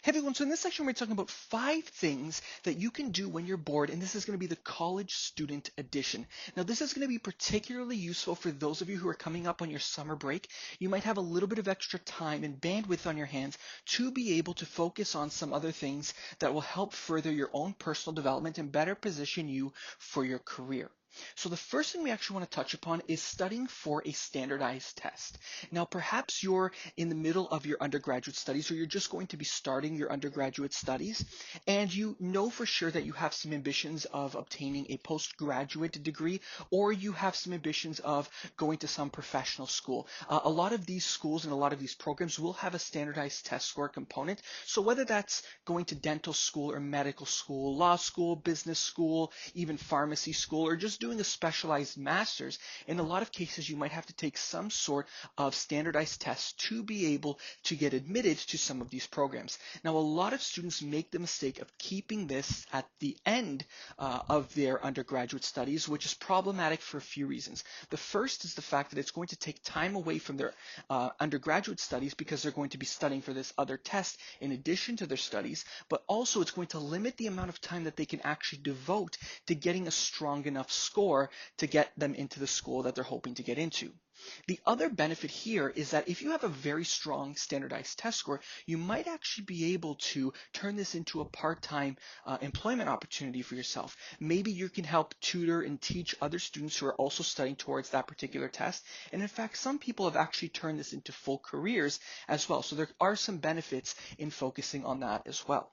Hey everyone, so in this section we're talking about 5 things that you can do when you're bored, and this is going to be the college student edition. Now this is going to be particularly useful for those of you who are coming up on your summer break. You might have a little bit of extra time and bandwidth on your hands to be able to focus on some other things that will help further your own personal development and better position you for your career. So the first thing we actually want to touch upon is studying for a standardized test. Now perhaps you're in the middle of your undergraduate studies, or you're just going to be starting your undergraduate studies, and you know for sure that you have some ambitions of obtaining a postgraduate degree, or you have some ambitions of going to some professional school. A lot of these schools and a lot of these programs will have a standardized test score component. So whether that's going to dental school or medical school, law school, business school, even pharmacy school, or just doing a specialized master's, in a lot of cases you might have to take some sort of standardized tests to be able to get admitted to some of these programs. Now, a lot of students make the mistake of keeping this at the end of their undergraduate studies, which is problematic for a few reasons. The first is the fact that it's going to take time away from their undergraduate studies because they're going to be studying for this other test in addition to their studies, but also it's going to limit the amount of time that they can actually devote to getting a strong enough score to get them into the school that they're hoping to get into. The other benefit here is that if you have a very strong standardized test score, you might actually be able to turn this into a part-time employment opportunity for yourself. Maybe you can help tutor and teach other students who are also studying towards that particular test. And in fact, some people have actually turned this into full careers as well. So there are some benefits in focusing on that as well.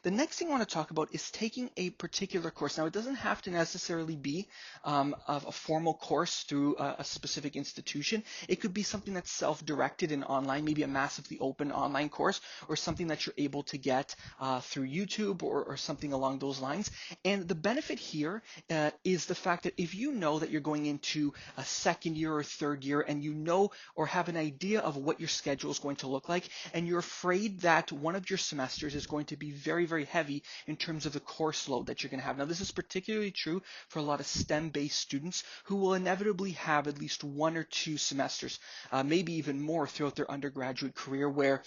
The next thing I want to talk about is taking a particular course. Now, it doesn't have to necessarily be of a formal course through a specific institution. It could be something that's self-directed and online, maybe a massively open online course, or something that you're able to get through YouTube or something along those lines. And the benefit here is the fact that if you know that you're going into a second year or third year, and you know or have an idea of what your schedule is going to look like, and you're afraid that one of your semesters is going to be very, very heavy in terms of the course load that you're going to have. Now, this is particularly true for a lot of STEM-based students who will inevitably have at least 1 or 2 semesters, maybe even more throughout their undergraduate career, where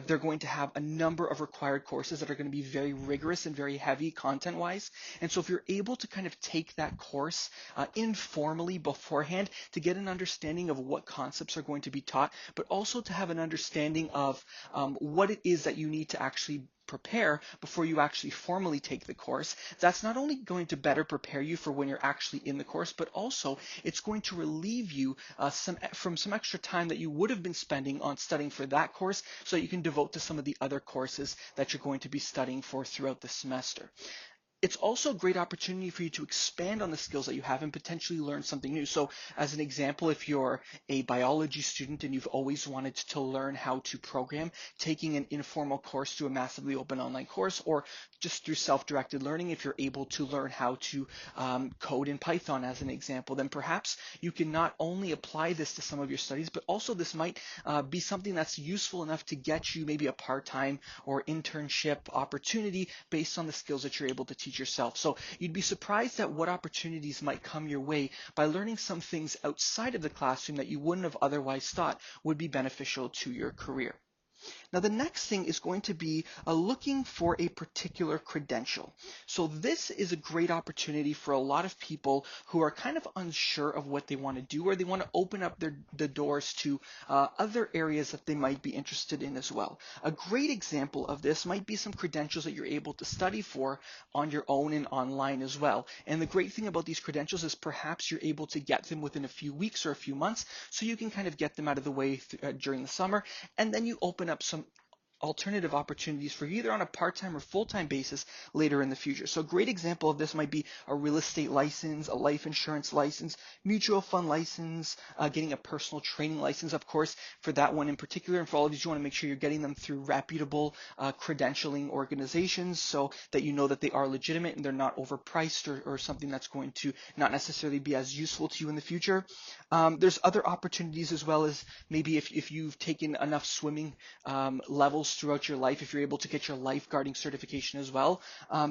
they're going to have a number of required courses that are going to be very rigorous and very heavy content-wise. And so if you're able to kind of take that course informally beforehand to get an understanding of what concepts are going to be taught, but also to have an understanding of what it is that you need to actually prepare before you actually formally take the course, that's not only going to better prepare you for when you're actually in the course, but also it's going to relieve you from some extra time that you would have been spending on studying for that course, so that you can devote to some of the other courses that you're going to be studying for throughout the semester. It's also a great opportunity for you to expand on the skills that you have and potentially learn something new. So as an example, if you're a biology student and you've always wanted to learn how to program, taking an informal course through a massively open online course, or just through self-directed learning, if you're able to learn how to code in Python as an example, then perhaps you can not only apply this to some of your studies, but also this might be something that's useful enough to get you maybe a part-time or internship opportunity based on the skills that you're able to teach yourself. So you'd be surprised at what opportunities might come your way by learning some things outside of the classroom that you wouldn't have otherwise thought would be beneficial to your career. Now, the next thing is going to be looking for a particular credential. So this is a great opportunity for a lot of people who are kind of unsure of what they want to do, or they want to open up the doors to other areas that they might be interested in as well. A great example of this might be some credentials that you're able to study for on your own and online as well. And the great thing about these credentials is perhaps you're able to get them within a few weeks or a few months, so you can kind of get them out of the way during the summer, and then you open up some alternative opportunities for you either on a part-time or full-time basis later in the future. So a great example of this might be a real estate license, a life insurance license, mutual fund license, getting a personal training license, of course, for that one in particular. And for all of these, you want to make sure you're getting them through reputable credentialing organizations, so that you know that they are legitimate and they're not overpriced or something that's going to not necessarily be as useful to you in the future. There's other opportunities as well, as maybe if you've taken enough swimming levels skills throughout your life, if you're able to get your lifeguarding certification as well,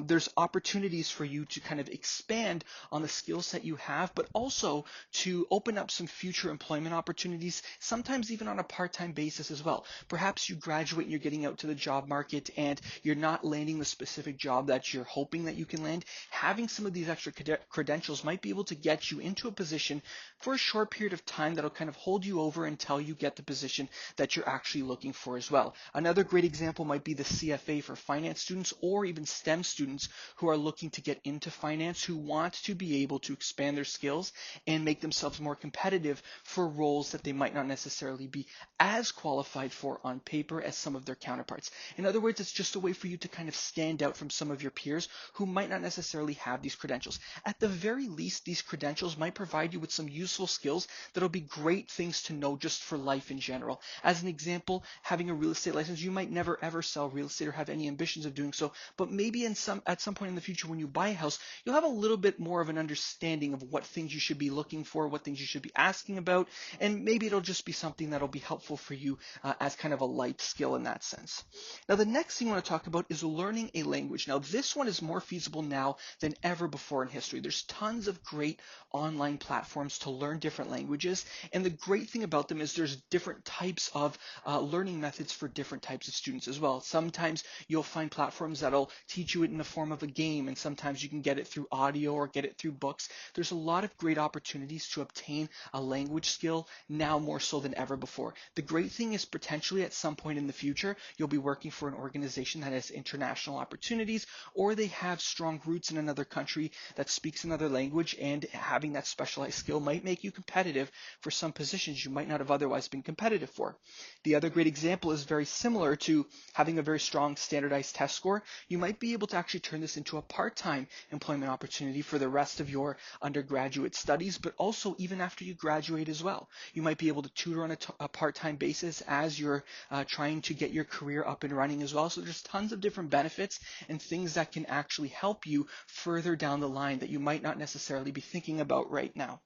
there's opportunities for you to kind of expand on the skill set you have, but also to open up some future employment opportunities, sometimes even on a part-time basis as well. Perhaps you graduate and you're getting out to the job market and you're not landing the specific job that you're hoping that you can land. Having some of these extra credentials might be able to get you into a position for a short period of time that'll kind of hold you over until you get the position that you're actually looking for as well. Another great example might be the CFA for finance students or even STEM students who are looking to get into finance, who want to be able to expand their skills and make themselves more competitive for roles that they might not necessarily be as qualified for on paper as some of their counterparts. In other words, it's just a way for you to kind of stand out from some of your peers who might not necessarily have these credentials. At the very least, these credentials might provide you with some useful skills that'll be great things to know just for life in general. As an example, having a real estate license, you might never ever sell real estate or have any ambitions of doing so, but maybe at some point in the future when you buy a house, you'll have a little bit more of an understanding of what things you should be looking for, what things you should be asking about, and maybe it'll just be something that'll be helpful for you as kind of a light skill in that sense. Now, the next thing I want to talk about is learning a language. Now, this one is more feasible now than ever before in history. There's tons of great online platforms to learn different languages, and the great thing about them is there's different types of learning methods for different types of students as well. Sometimes you'll find platforms that'll teach you it in the form of a game, and sometimes you can get it through audio or get it through books. There's a lot of great opportunities to obtain a language skill now more so than ever before. The great thing is potentially at some point in the future, you'll be working for an organization that has international opportunities, or they have strong roots in another country that speaks another language, and having that specialized skill might make you competitive for some positions you might not have otherwise been competitive for. The other great example is very similar to having a very strong standardized test score. You might be able to actually turn this into a part-time employment opportunity for the rest of your undergraduate studies, but also even after you graduate as well. You might be able to tutor on a part-time basis as you're trying to get your career up and running as well. So there's tons of different benefits and things that can actually help you further down the line that you might not necessarily be thinking about right now.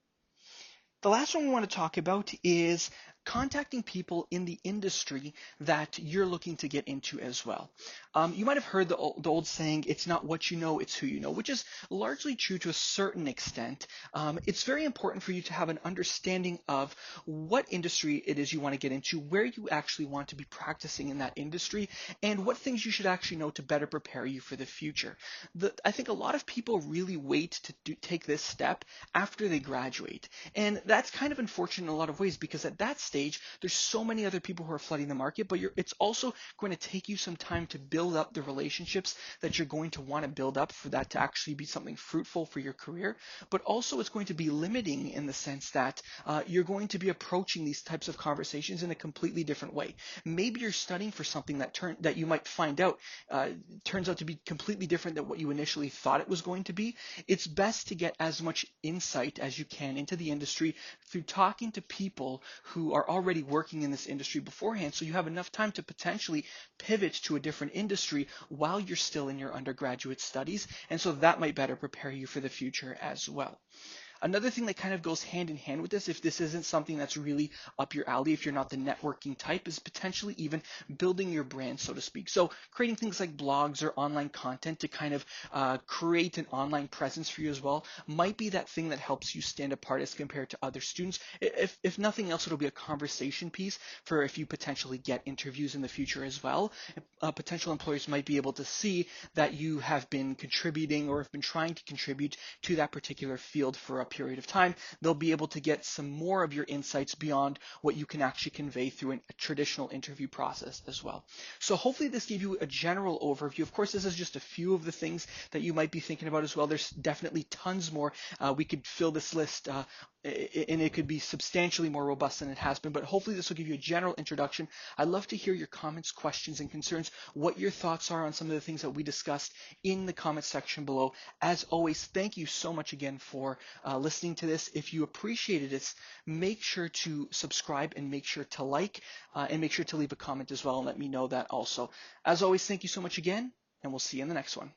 The last one we want to talk about is contacting people in the industry that you're looking to get into as well. You might have heard the old saying, it's not what you know, it's who you know, which is largely true to a certain extent. It's very important for you to have an understanding of what industry it is you want to get into, where you actually want to be practicing in that industry, and what things you should actually know to better prepare you for the future. I think a lot of people really wait to take this step after they graduate. And that's kind of unfortunate in a lot of ways, because at that stage, there's so many other people who are flooding the market, but it's also going to take you some time to build up the relationships that you're going to want to build up for that to actually be something fruitful for your career. But also it's going to be limiting in the sense that you're going to be approaching these types of conversations in a completely different way. Maybe you're studying for something that you might find out turns out to be completely different than what you initially thought it was going to be. It's best to get as much insight as you can into the industry through talking to people who are already working in this industry beforehand, so you have enough time to potentially pivot to a different industry while you're still in your undergraduate studies, and so that might better prepare you for the future as well. Another thing that kind of goes hand in hand with this, if this isn't something that's really up your alley, if you're not the networking type, is potentially even building your brand, so to speak. So creating things like blogs or online content to kind of create an online presence for you as well might be that thing that helps you stand apart as compared to other students. If nothing else, it'll be a conversation piece for if you potentially get interviews in the future as well. Potential employers might be able to see that you have been contributing or have been trying to contribute to that particular field for a period of time. They'll be able to get some more of your insights beyond what you can actually convey through a traditional interview process as well. So hopefully this gave you a general overview. Of course, this is just a few of the things that you might be thinking about as well. There's definitely tons more. We could fill this list and it could be substantially more robust than it has been, but hopefully this will give you a general introduction. I'd love to hear your comments, questions, and concerns, what your thoughts are on some of the things that we discussed in the comment section below. As always, thank you so much again for listening to this. If you appreciated it, make sure to subscribe and make sure to like and make sure to leave a comment as well and let me know that also. As always, thank you so much again, and we'll see you in the next one.